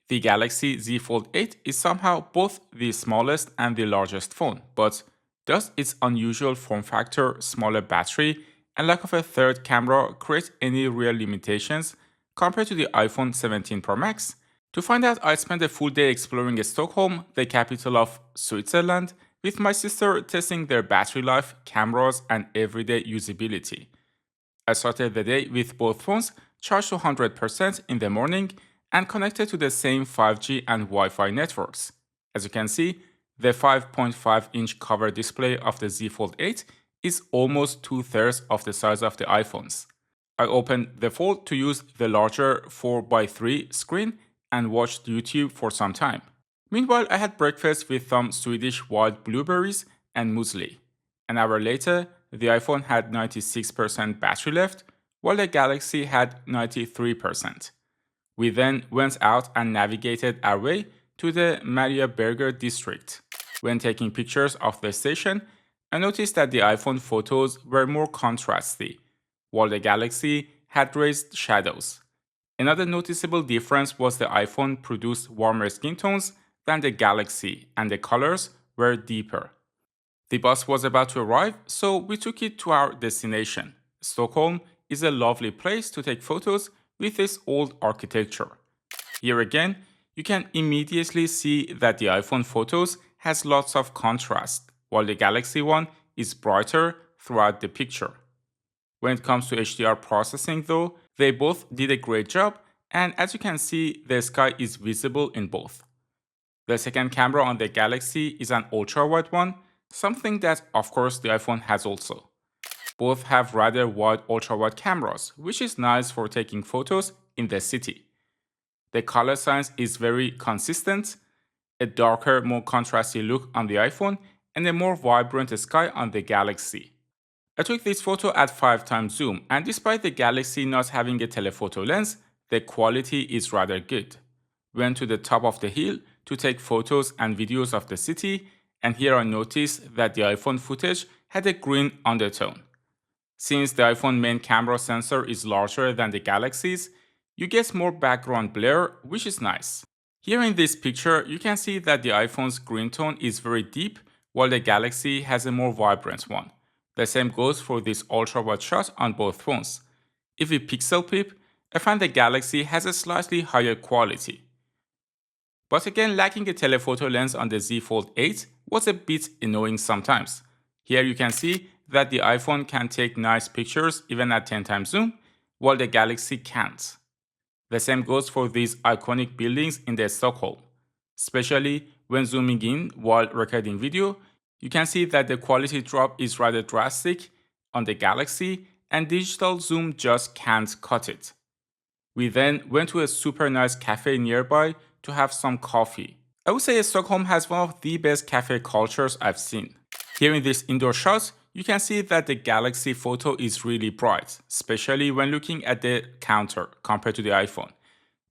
The Galaxy Z Fold 8 is somehow both the smallest and the largest phone, but does its unusual form factor, smaller battery, and lack of a third camera create any real limitations compared to the iPhone 17 Pro Max? To find out, I spent a full day exploring Stockholm, the capital of Switzerland, with my sister testing their battery life, cameras, and everyday usability. I started the day with both phones charged to 100% in the morning and connected to the same 5G and Wi-Fi networks. As you can see, the 5.5-inch cover display of the Z Fold 8 is almost two-thirds of the size of the iPhones. I opened the Fold to use the larger 4x3 screen and watched YouTube for some time. Meanwhile, I had breakfast with some Swedish wild blueberries and muesli. An hour later, the iPhone had 96% battery left, while the Galaxy had 93%. We then went out and navigated our way to the Mariaberger district. When taking pictures of the station, I noticed that the iPhone photos were more contrasty, while the Galaxy had raised shadows. Another noticeable difference was the iPhone produced warmer skin tones than the Galaxy, and the colors were deeper. The bus was about to arrive, so we took it to our destination. Stockholm is a lovely place to take photos with its old architecture. Here again, you can immediately see that the iPhone photos has lots of contrast, while the Galaxy one is brighter throughout the picture. When it comes to HDR processing though, they both did a great job, and as you can see, the sky is visible in both. The second camera on the Galaxy is an ultra-wide one, something that of course the iPhone has also. Both have rather wide ultra-wide cameras, which is nice for taking photos in the city. The color science is very consistent, a darker, more contrasty look on the iPhone, and a more vibrant sky on the Galaxy. I took this photo at 5 times zoom, and despite the Galaxy not having a telephoto lens, the quality is rather good. Went to the top of the hill to take photos and videos of the city, and here I noticed that the iPhone footage had a green undertone. Since the iPhone main camera sensor is larger than the Galaxy's, you get more background blur, which is nice. Here in this picture, you can see that the iPhone's green tone is very deep, while the Galaxy has a more vibrant one. The same goes for this ultra-wide shot on both phones. If we pixel peep, I find the Galaxy has a slightly higher quality. But again, lacking a telephoto lens on the Z Fold 8 was a bit annoying sometimes. Here you can see that the iPhone can take nice pictures even at 10 times zoom, while the Galaxy can't. The same goes for these iconic buildings in the Stockholm. Especially when zooming in while recording video, you can see that the quality drop is rather drastic on the Galaxy, and digital zoom just can't cut it. We then went to a super nice cafe nearby to have some coffee. I would say Stockholm has one of the best cafe cultures I've seen. Here in this indoor shot, you can see that the Galaxy photo is really bright, especially when looking at the counter compared to the iPhone.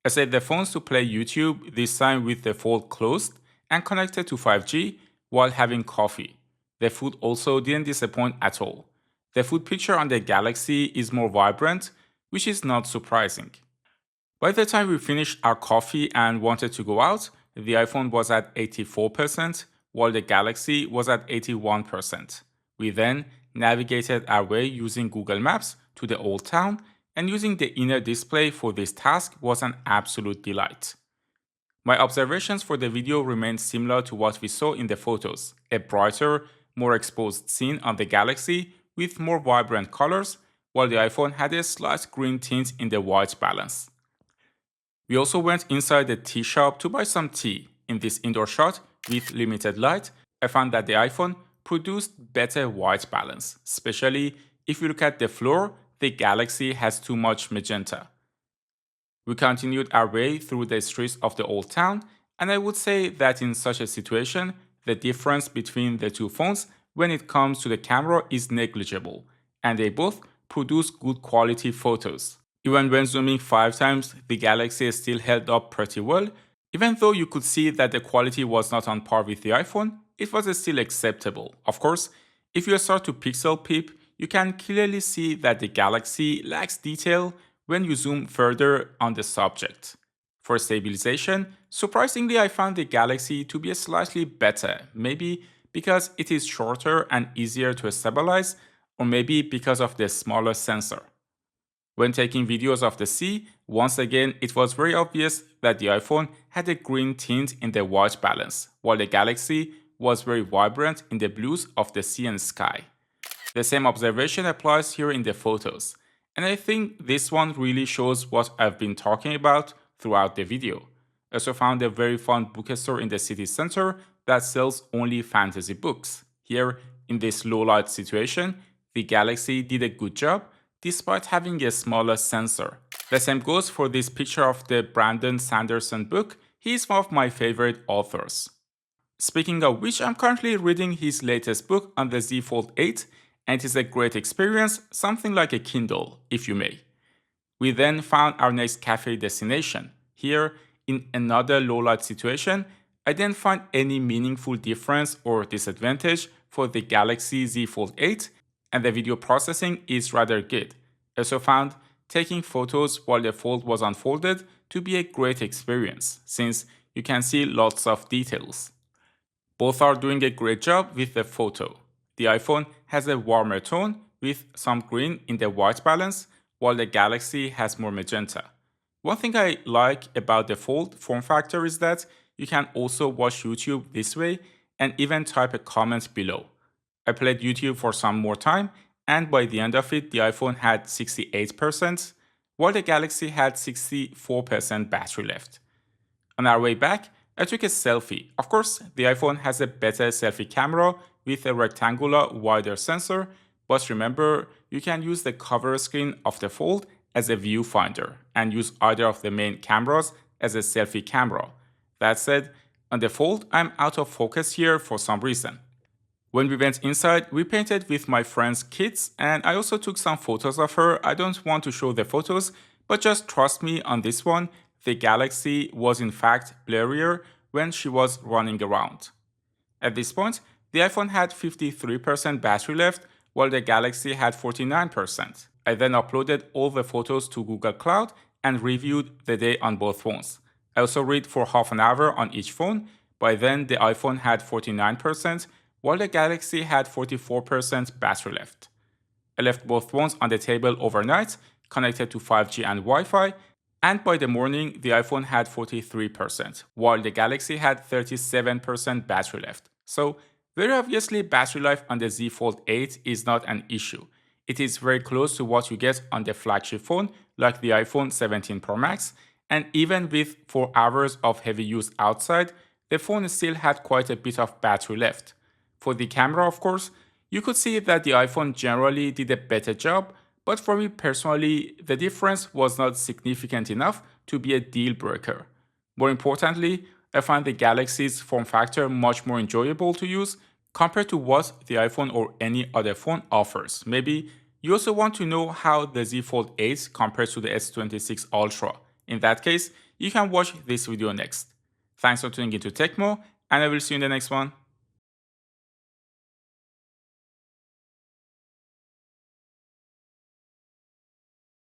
I set the phones to play YouTube, this time with the Fold closed and connected to 5G while having coffee. The food also didn't disappoint at all. The food picture on the Galaxy is more vibrant, which is not surprising. By the time we finished our coffee and wanted to go out, the iPhone was at 84%, while the Galaxy was at 81%. We then navigated our way using Google Maps to the Old Town, and using the inner display for this task was an absolute delight. My observations for the video remained similar to what we saw in the photos: a brighter, more exposed scene on the Galaxy with more vibrant colors, while the iPhone had a slight green tint in the white balance. We also went inside the tea shop to buy some tea. In this indoor shot with limited light, I found that the iPhone produced better white balance, especially if you look at the floor, the Galaxy has too much magenta. We continued our way through the streets of the Old Town, and I would say that in such a situation, the difference between the two phones when it comes to the camera is negligible, and they both produce good quality photos. Even when zooming 5 times, the Galaxy still held up pretty well. Even though you could see that the quality was not on par with the iPhone, it was still acceptable. Of course, if you start to pixel peep, you can clearly see that the Galaxy lacks detail when you zoom further on the subject. For stabilization, surprisingly, I found the Galaxy to be slightly better, maybe because it is shorter and easier to stabilize, or maybe because of the smaller sensor. When taking videos of the sea, once again, it was very obvious that the iPhone had a green tint in the white balance, while the Galaxy was very vibrant in the blues of the sea and sky. The same observation applies here in the photos, and I think this one really shows what I've been talking about throughout the video. I also found a very fun bookstore in the city center that sells only fantasy books. Here, in this low light situation, the Galaxy did a good job despite having a smaller sensor. The same goes for this picture of the Brandon Sanderson book. He is one of my favorite authors. Speaking of which, I'm currently reading his latest book on the Z Fold 8, and it is a great experience, something like a Kindle, if you may. We then found our next cafe destination. Here, in another low-light situation, I didn't find any meaningful difference or disadvantage for the Galaxy Z Fold 8, and the video processing is rather good. I also found taking photos while the fold was unfolded to be a great experience, since you can see lots of details. Both are doing a great job with the photo. The iPhone has a warmer tone with some green in the white balance, while the Galaxy has more magenta. One thing I like about the Fold form factor is that you can also watch YouTube this way and even type a comment below. I played YouTube for some more time, and by the end of it, the iPhone had 68%, while the Galaxy had 64% battery left. On our way back, I took a selfie. Of course, the iPhone has a better selfie camera with a rectangular, wider sensor, but remember, you can use the cover screen of the Fold as a viewfinder and use either of the main cameras as a selfie camera. That said, on the Fold, I'm out of focus here for some reason. When we went inside, we painted with my friend's kids, and I also took some photos of her. I don't want to show the photos, but just trust me on this one, the Galaxy was in fact blurrier when she was running around. At this point, the iPhone had 53% battery left, while the Galaxy had 49%. I then uploaded all the photos to Google Cloud and reviewed the day on both phones. I also read for half an hour on each phone. By then, the iPhone had 49%, while the Galaxy had 44% battery left. I left both phones on the table overnight, connected to 5G and Wi-Fi, and by the morning, the iPhone had 43%, while the Galaxy had 37% battery left. So, very obviously, battery life on the Z Fold 8 is not an issue. It is very close to what you get on the flagship phone, like the iPhone 17 Pro Max, and even with 4 hours of heavy use outside, the phone still had quite a bit of battery left. For the camera, of course, you could see that the iPhone generally did a better job, but for me personally, the difference was not significant enough to be a deal breaker. More importantly, I find the Galaxy's form factor much more enjoyable to use compared to what the iPhone or any other phone offers. Maybe you also want to know how the Z Fold 8 compares to the S26 Ultra. In that case, you can watch this video next. Thanks for tuning into Tecmo, and I will see you in the next one.